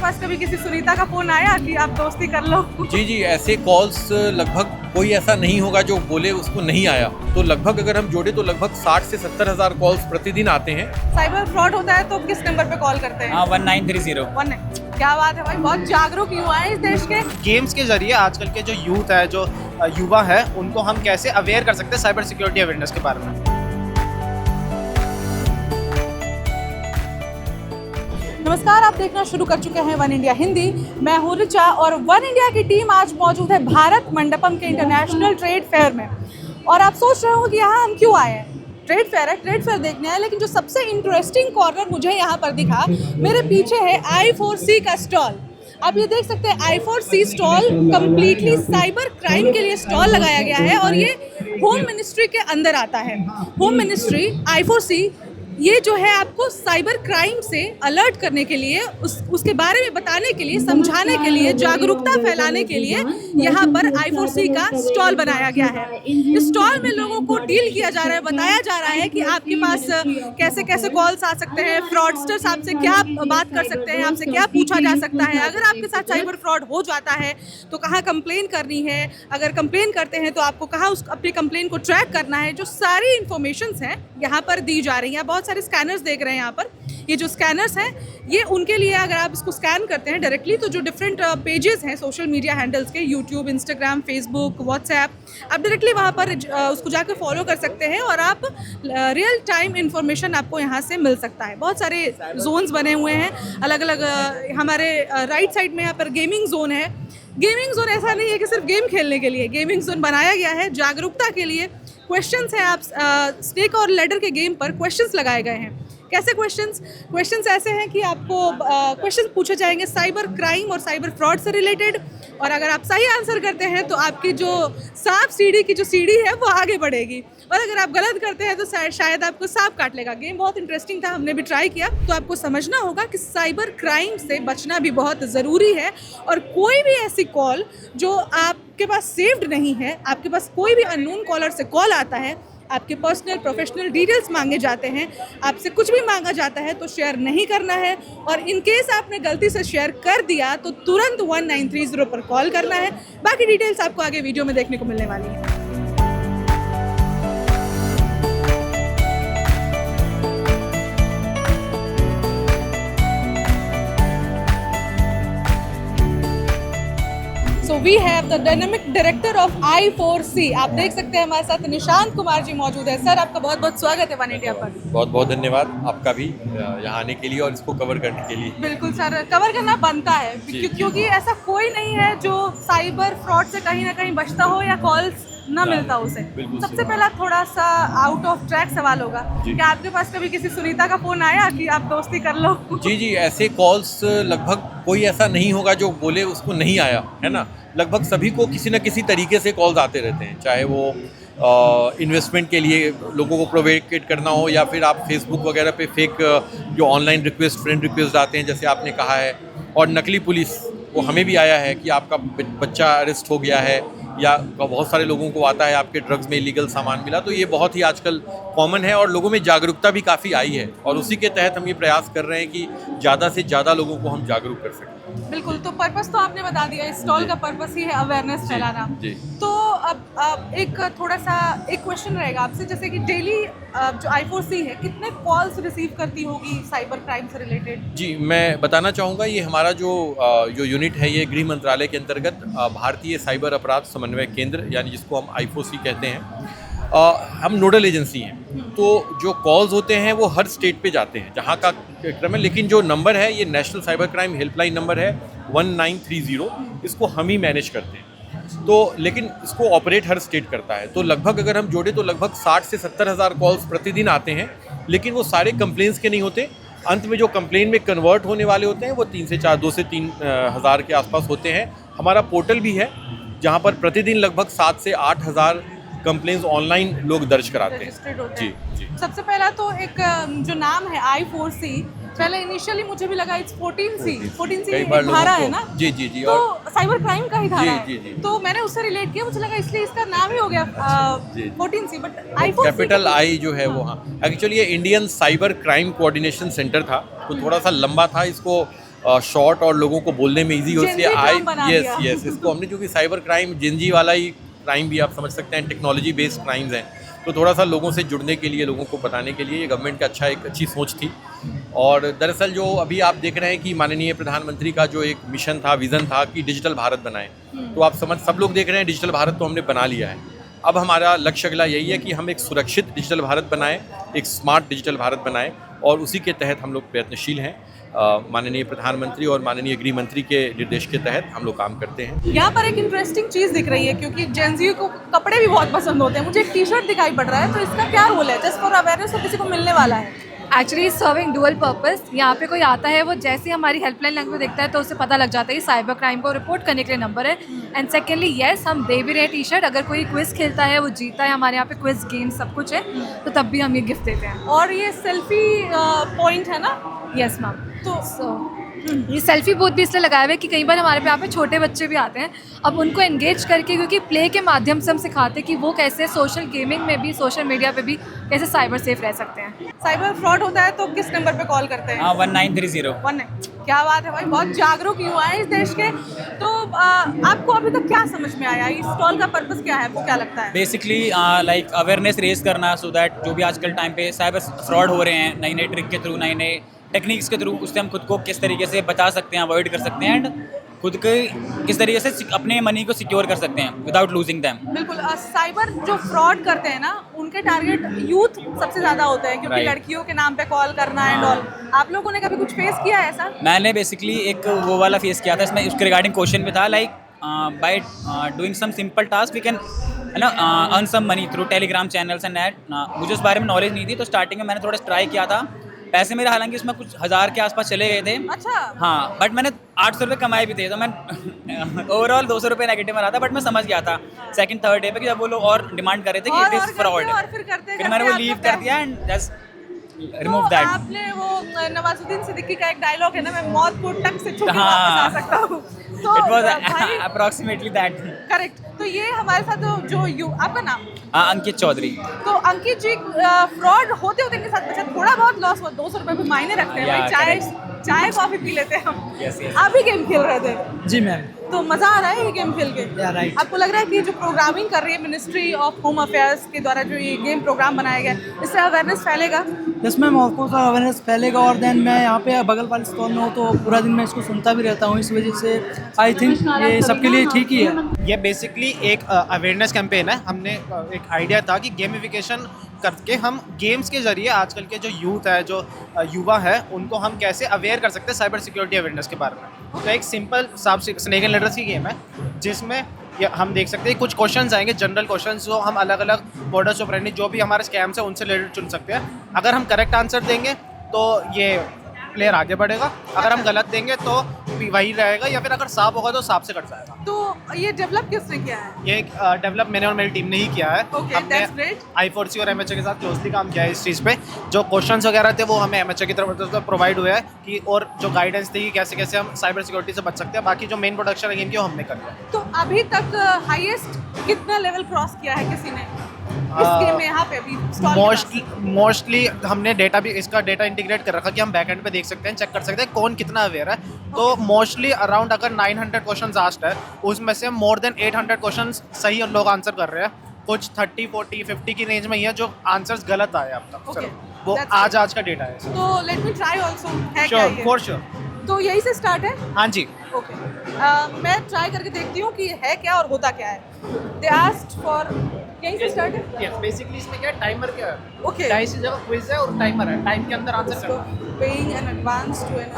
पास कभी किसी सुनीता का फोन आया कि आप दोस्ती कर लो? जी जी, ऐसे कॉल्स लगभग कोई ऐसा नहीं होगा जो बोले उसको नहीं आया। तो लगभग अगर हम जोड़े तो लगभग 60 से 70 हज़ार कॉल्स प्रतिदिन आते हैं। साइबर फ्रॉड होता है तो किस नंबर पे कॉल करते हैं? 1930। क्या बात है भाई, बहुत जागरूक युवा है इस देश के। गेम्स के जरिए आजकल के जो यूथ है, जो युवा है, उनको हम कैसे अवेयर कर सकते हैं साइबर सिक्योरिटी अवेयरनेस के बारे में। नमस्कार, आप देखना शुरू कर चुके हैं वन इंडिया हिंदी। मैं हूँ रिचा और वन इंडिया की टीम आज मौजूद है भारत मंडपम के इंटरनेशनल ट्रेड फेयर में। और आप सोच रहे हो कि यहाँ हम क्यों आए हैं? ट्रेड फेयर है, ट्रेड फेयर देखने आए, लेकिन जो सबसे इंटरेस्टिंग कॉर्नर मुझे यहाँ पर दिखा, मेरे पीछे है I4C का स्टॉल। आप ये देख सकते हैं I4C stall completely cyber crime के लिए स्टॉल लगाया गया है और ये होम मिनिस्ट्री के अंदर आता है। होम मिनिस्ट्री I4C ये जो है आपको साइबर क्राइम से अलर्ट करने के लिए, उसके बारे में बताने के लिए, समझाने के लिए, जागरूकता फैलाने के लिए यहाँ पर I4C का स्टॉल बनाया गया है। इस स्टॉल में लोगों को डील किया जा रहा है, बताया जा रहा है कि आपके पास कैसे कैसे कॉल्स आ सकते हैं, फ्रॉडस्टर्स आपसे क्या बात कर सकते हैं, आपसे क्या पूछा जा सकता है, अगर आपके साथ साइबर फ्रॉड हो जाता है तो कहाँ कंप्लेन करनी है, अगर कंप्लेन करते हैं तो आपको कहाँ अपनी कंप्लेन को ट्रैक करना है। जो सारी इन्फॉर्मेशंस हैं यहाँ पर दी जा रही हैं। बहुत सारे स्कैनर्स देख रहे हैं यहाँ पर। ये जो स्कैनर्स हैं ये उनके लिए, अगर आप इसको स्कैन करते हैं डायरेक्टली तो जो डिफरेंट पेजेस हैं सोशल मीडिया हैंडल्स के, यूट्यूब, इंस्टाग्राम, फेसबुक, व्हाट्सएप, आप डायरेक्टली वहाँ पर उसको जाकर फॉलो कर सकते हैं और आप रियल टाइम इन्फॉर्मेशन आपको यहाँ से मिल सकता है। बहुत सारे जोन्स बने हुए हैं अलग अलग। हमारे राइट साइड में यहाँ पर गेमिंग जोन है। गेमिंग जोन ऐसा नहीं है कि सिर्फ गेम खेलने के लिए, गेमिंग जोन बनाया गया है जागरूकता के लिए। क्वेश्चंस हैं, आप स्नेक और लैडर के गेम पर क्वेश्चंस लगाए गए हैं। कैसे क्वेश्चंस ऐसे हैं कि आपको क्वेश्चंस पूछे जाएंगे साइबर क्राइम और साइबर फ्रॉड से रिलेटेड, और अगर आप सही आंसर करते हैं तो आपकी जो सांप सीढ़ी की जो सीढ़ी है वो आगे बढ़ेगी, और अगर आप गलत करते हैं तो शायद आपको सांप काट लेगा। गेम बहुत इंटरेस्टिंग था, हमने भी ट्राई किया। तो आपको समझना होगा कि साइबर क्राइम से बचना भी बहुत ज़रूरी है, और कोई भी ऐसी कॉल जो आपके पास सेव्ड नहीं है, आपके पास कोई भी अननोन कॉलर से कॉल आता है, आपके पर्सनल प्रोफेशनल डिटेल्स मांगे जाते हैं, आपसे कुछ भी मांगा जाता है तो शेयर नहीं करना है। और इन केस आपने गलती से शेयर कर दिया तो तुरंत 1930 पर कॉल करना है। बाकी डिटेल्स आपको आगे वीडियो में देखने को मिलने वाली है। We have the dynamic director of I4C। आप देख सकते हैं हमारे साथ निशांत कुमार जी मौजूद है। सर, आपका बहुत बहुत स्वागत है वन इंडिया पर। बहुत बहुत धन्यवाद आपका भी यहाँ आने के लिए और इसको कवर करने के लिए। बिल्कुल सर, कवर करना बनता है क्योंकि ऐसा कोई नहीं है जो साइबर फ्रॉड से कहीं ना कहीं बचता हो या कॉल्स ना मिलता उसे। सबसे पहला थोड़ा सा आउट ऑफ ट्रैक सवाल होगा कि आपके पास कभी किसी सुनीता का फोन आया कि आप दोस्ती कर लो? जी जी, ऐसे कॉल्स लगभग कोई ऐसा नहीं होगा जो बोले उसको नहीं आया, है ना। लगभग सभी को किसी न किसी तरीके से कॉल्स आते रहते हैं, चाहे वो इन्वेस्टमेंट के लिए लोगों को प्रोवोकेट करना हो, या फिर आप फेसबुक वगैरह पे फेक जो ऑनलाइन रिक्वेस्ट, फ्रेंड रिक्वेस्ट आते हैं जैसे आपने कहा है, और नकली पुलिस, वो हमें भी आया है कि आपका बच्चा अरेस्ट हो गया है, या बहुत सारे लोगों को आता है आपके ड्रग्स में इलीगल सामान मिला। तो ये बहुत ही आजकल कॉमन है और लोगों में जागरूकता भी काफ़ी आई है, और उसी के तहत हम ये प्रयास कर रहे हैं कि ज़्यादा से ज़्यादा लोगों को हम जागरूक कर सकें। बिल्कुल, तो पर्पस तो आपने बता दिया, इस स्टॉल का पर्पस ही है अवेयरनेस फैलाना। तो अब एक थोड़ा सा एक क्वेश्चन रहेगा आपसे, जैसे कि डेली जो I4C है कितने कॉल्स रिसीव करती होगी साइबर क्राइम से रिलेटेड? जी, मैं बताना चाहूँगा, ये हमारा जो यूनिट है ये गृह मंत्रालय के अंतर्गत भारतीय साइबर अपराध समन्वय केंद्र, यानी जिसको हम I4C कहते हैं, हम नोडल एजेंसी हैं। तो जो कॉल्स होते हैं वो हर स्टेट पे जाते हैं जहाँ का क्रम है, लेकिन जो नंबर है ये national cyber crime helpline number है 1930, इसको हम ही मैनेज करते हैं। तो लेकिन इसको ऑपरेट हर स्टेट करता है। तो लगभग अगर हम जोड़े तो लगभग 60 से 70 हज़ार कॉल्स प्रतिदिन आते हैं, लेकिन वो सारे कंप्लेंट्स के नहीं होते। अंत में जो कंप्लेन में कन्वर्ट होने वाले होते हैं वो 2 से 3 हज़ार के आसपास होते हैं। हमारा पोर्टल भी है जहाँ पर प्रतिदिन लगभग 7 से 8 हज़ार कंप्लेंट्स ऑनलाइन लोग दर्ज कराते हैं। जी जी। सबसे पहला तो एक जो नाम है I4C, पहले इनिशियली मुझे भी लगा इट्स 14C एक धारा है ना। जी जी जी, तो साइबर क्राइम का ही धारा है। जी जी। तो मैंने उससे रिलेट किया, मुझे लगा इसलिए इसका नाम ही हो गया 14C, but I4C capital I जो है वो, हाँ, एक्चुअली ये Indian cyber crime coordination centre था, तो थोड़ा सा लंबा था, इसको शॉर्ट और लोगों को बोलने में इजी हो, Gen Z इसलिए term बना यस दिया। यस इसको हमने, क्योंकि साइबर क्राइम जेनजी वाला ही क्राइम भी आप समझ सकते हैं, टेक्नोलॉजी बेस्ड क्राइम्स हैं, तो थोड़ा सा लोगों से जुड़ने के लिए, लोगों को बताने के लिए ये गवर्नमेंट का एक अच्छी सोच थी। और दरअसल जो अभी आप देख रहे हैं कि माननीय प्रधानमंत्री का जो एक मिशन था, विज़न था कि डिजिटल भारत बनाएं, तो आप सब लोग देख रहे हैं डिजिटल भारत तो हमने बना लिया है। अब हमारा लक्ष्य अगला यही है कि हम एक सुरक्षित डिजिटल भारत बनाएं, एक स्मार्ट डिजिटल भारत बनाएं, और उसी के तहत हम लोग प्रयत्नशील हैं। माननीय प्रधानमंत्री और माननीय गृह मंत्री के निर्देश के तहत हम लोग काम करते हैं। यहाँ पर एक इंटरेस्टिंग चीज़ दिख रही है, क्योंकि जेनजी को कपड़े भी बहुत पसंद होते हैं। मुझे एक टी शर्ट दिखाई पड़ रहा है, तो इसका क्या रोल है? जस्ट फॉर अवेयरनेस, तो किसी को मिलने वाला है? Actually serving dual purpose. यहाँ पे कोई आता है, वो जैसे ही हमारी हेल्पलाइन लैंग्वेज देखता है तो उसे पता लग जाता है कि साइबर क्राइम को रिपोर्ट करने के लिए नंबर है। एंड सेकेंडली येस, हम दे भी रहे टी शर्ट। अगर कोई क्विज खेलता है, वो जीता है, हमारे यहाँ पे क्विज गेम सब कुछ है, तो तब भी हम ये गिफ्ट देते हैं। और ये सेल्फी पॉइंट है ना? Yes ma'am. तो ये सेल्फी बूथ भी इसलिए लगाया हुआ है कि कई बार हमारे यहाँ पे छोटे बच्चे भी आते हैं, अब उनको एंगेज करके, क्योंकि प्ले के माध्यम से हम सिखाते हैं कि वो कैसे सोशल गेमिंग में भी, सोशल मीडिया पे भी कैसे साइबर सेफ रह सकते हैं। साइबर फ्रॉड होता है तो किस नंबर पे कॉल करते हैं? 1930। 19। क्या बात है भाई, बहुत जागरूक युवा है इस देश के। तो आपको अभी तक क्या समझ में आया? इस स्टॉल का पर्पस क्या है, वो क्या लगता है? बेसिकली लाइक अवेयरनेस रेज करना, सो दैट जो भी आजकल टाइम पे साइबर फ्रॉड हो रहे हैं, नई नई ट्रिक के थ्रू, नए नए टेक्निक्स के थ्रू, उससे हम खुद को किस तरीके से बचा सकते हैं, अवॉइड कर सकते हैं, एंड खुद के किस तरीके से अपने मनी को सिक्योर कर सकते हैं विदाउट लूजिंग दैम। बिल्कुल। साइबर जो फ्रॉड करते हैं ना, उनके टारगेट यूथ सबसे ज़्यादा होते हैं, क्योंकि Right. लड़कियों के नाम पे कॉल करना एंड ऑल। आप लोगों ने कभी कुछ फेस किया है ऐसा? मैंने बेसिकली एक वो वाला फेस किया था, इसमें उसके रिगार्डिंग क्वेश्चन भी था, like by doing some simple task we can earn some money through Telegram channels and that. मुझे उस बारे में नॉलेज नहीं थी, तो स्टार्टिंग में मैंने थोड़ा ट्राई किया था। पैसे मेरे हालांकि उसमें कुछ 1000 के आसपास चले गए थे। अच्छा। हाँ, बट मैंने 800 रुपये कमाए भी थे, तो मैं ओवरऑल 200 रुपये नेगेटिव में रहा था, बट मैं समझ गया था सेकंड थर्ड डे पे कि जब वो लोग और डिमांड कर रहे थे कि इट इज़ फ्रॉड, और फिर करते फिर मैंने वो करते लीव आपका कर दिया एंड जस्ट रिमूव तो दैट। आपने वो नवाजुद्दीन सिद्दीकी का एक डायलॉग है ना, मैं मौत को टक से छू के हाँ। वापस आ सकता हूँ, तो इट वाज भाई अप्रॉक्सीमेटली दैट। करेक्ट। तो ये हमारे साथ जो आपका नाम? अंकित चौधरी। तो अंकित जी, फ्रॉड होते होते इनके साथ बचा थोड़ा बहुत लॉस हुआ, 200 रुपये भी मायने रखते हैं Yeah, भाई। correct. चाय कॉफी पी लेते हैं हम। Yes, yes. आप भी गेम खेल रहे थे, जी मैम। तो मजा आ रहा है ये गेम खेल के? Yeah, right. आपको लग रहा है कि जो प्रोग्रामिंग कर रही है मिनिस्ट्री ऑफ होम अफेयर्स के द्वारा, जो ये गेम प्रोग्राम बनाया गया है, इससे अवेयरनेस फैलेगा? यस मैम, ऑफकोर्स अवेयरनेस फैलेगा। और देन मैं यहाँ पे बगल वाले स्टॉल में हूँ, तो पूरा दिन मैं इसको सुनता भी रहता हूँ, इस वजह से आई थिंक ये सबके लिए ठीक ही है। ये बेसिकली एक अवेयरनेस कैंपेन है। हमने एक आइडिया था कि गेमिफिकेशन करके हम गेम्स के ज़रिए आजकल के जो यूथ है, जो युवा है, उनको हम कैसे अवेयर कर सकते हैं साइबर सिक्योरिटी अवेयरनेस के बारे में। तो एक सिंपल स्नेक एंड लेडर्स की गेम है, जिसमें हम देख सकते हैं कुछ क्वेश्चंस आएंगे, जनरल क्वेश्चंस, जो हम अलग अलग बॉर्डर्स ऑपरेंडी जो भी हमारे स्कैम्स है उनसे रिलेटेड चुन सकते हैं। अगर हम करेक्ट आंसर देंगे तो ये प्लेयर आगे बढ़ेगा, अगर हम गलत देंगे तो वही रहेगा, या फिर अगर सांप होगा तो सांप से कट जाएगा। तो ये डेवलप किसने किया है? ये डेवलप मैंने और मेरी टीम ने ही किया है। Okay, हमने that's great. I4C और MHA के साथ क्लोजली काम किया है इस चीज़ पे। जो क्वेश्चंस वगैरह थे वो हमें MHA की तरफ से प्रोवाइड हुआ है कि, और जो गाइडेंस थी कि कैसे कैसे हम साइबर सिक्योरिटी से बच सकते हैं। बाकी जो मेन प्रोडक्शन है गेम की वो हमने कर लिया। तो अभी तक हाईएस्ट कितना लेवल क्रॉस किया है किसी ने इस गेम में? यहाँ पे अभी stall के पास? मोस्टली हमने डेटा भी, इसका डेटा इंटीग्रेट कर रखा कि हम बैक एंड पे देख सकते हैं, चेक कर सकते हैं कौन कितना अवेयर है। तो मोस्टली अराउंड अगर 900 क्वेश्चंस आस्क्ड है, उसमें से मोर देन 800 क्वेश्चंस सही लोग आंसर कर रहे हैं। कुछ 30, 40, 50 की रेंज में ही है जो आंसर्स गलत आए अब तक। Okay, वो that's आज का डेटा है। तो लेट मी ट्राई ऑल्सो, है क्या श्योर, ये? For sure. तो यही से स्टार्ट है? हाँ जी। ओके। मैं ट्राई करके देखती हूँ कि है क्या और होता क्या है। दे आस्क्ड फॉर, यही से स्टार्ट है? यस, बेसिकली इसमें क्या है, टाइमर क्या है, ओके। डाइस की जगह क्विज है और टाइमर है, टाइम के अंदर आंसर करना है। Paying an advance to an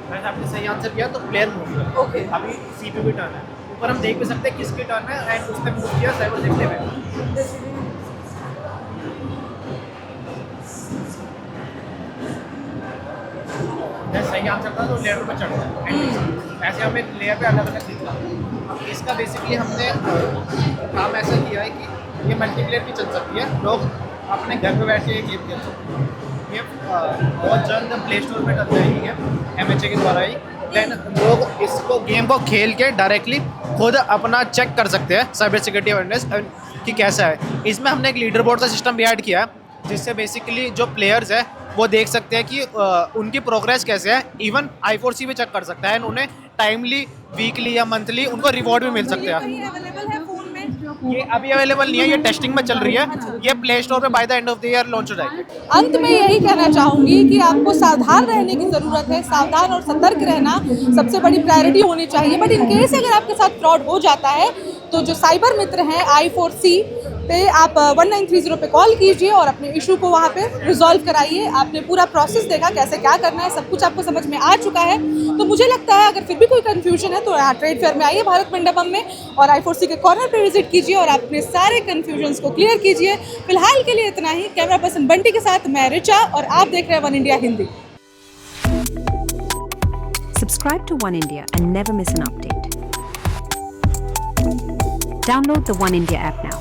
अगर आपने सही आंसर किया तो प्लेयर मूव करेगा। ओके। अभी सीपी की टर्न है, ऊपर हम देख भी सकते हैं किसकी टर्न है, एंड उसने मूव किया साइबर देखते हुए। सही आंसर था तो लेयर पर चढ़ गया। ऐसे हमें लेयर पे अलग अलग दिखता है। इसका बेसिकली हमने काम ऐसा किया है कि ये मल्टीप्लेयर भी चल सकती है, लोग अपने घर पे बैठ के ये गेम खेल सकते हैं। ये बहुत जल्द प्ले स्टोर पर डल जाएगी है MHA के द्वारा ही। देन लोग इसको गेम को खेल के डायरेक्टली खुद अपना चेक कर सकते हैं साइबर सिक्योरिटी अवेयरनेस कि कैसा है। इसमें हमने एक लीडर बोर्ड का सिस्टम भी ऐड किया है, जिससे बेसिकली जो प्लेयर्स है वो देख सकते हैं कि उनकी प्रोग्रेस कैसे है। इवन i4C भी चेक कर सकता है, उन्हें टाइमली, वीकली या मंथली उनको रिवॉर्ड भी मिल सकते हैं। ये अवेलेबल है फोन में? ये अभी अवेलेबल नहीं है, ये टेस्टिंग में चल रही है। ये प्ले स्टोर पे by the end of the year launch हो जाएगी। अंत में यही कहना चाहूंगी कि आपको सावधान रहने की ज़रूरत है। सावधान और सतर्क रहना सबसे बड़ी प्रायोरिटी होनी चाहिए। बट इन केस अगर आपके साथ फ्रॉड हो जाता है तो जो साइबर मित्र हैं i4C पे आप 1930 पे कॉल कीजिए और अपने इशू को वहाँ पे रिजॉल्व कराइए। आपने पूरा प्रोसेस देखा कैसे क्या करना है, सब कुछ आपको समझ में आ चुका है। तो मुझे लगता है अगर फिर भी कोई कन्फ्यूजन है तो यहाँ ट्रेड फेयर में आइए भारत मंडपम में और i4C के कॉर्नर पे विजिट कीजिए और अपने सारे कन्फ्यूजन्स को क्लियर कीजिए। फिलहाल के लिए इतना ही। कैमरा पर्सन बंटी के साथ मैं रिचा और आप देख रहे हैं one India Hindi. Subscribe to One India and never miss an update. Download the One India app now.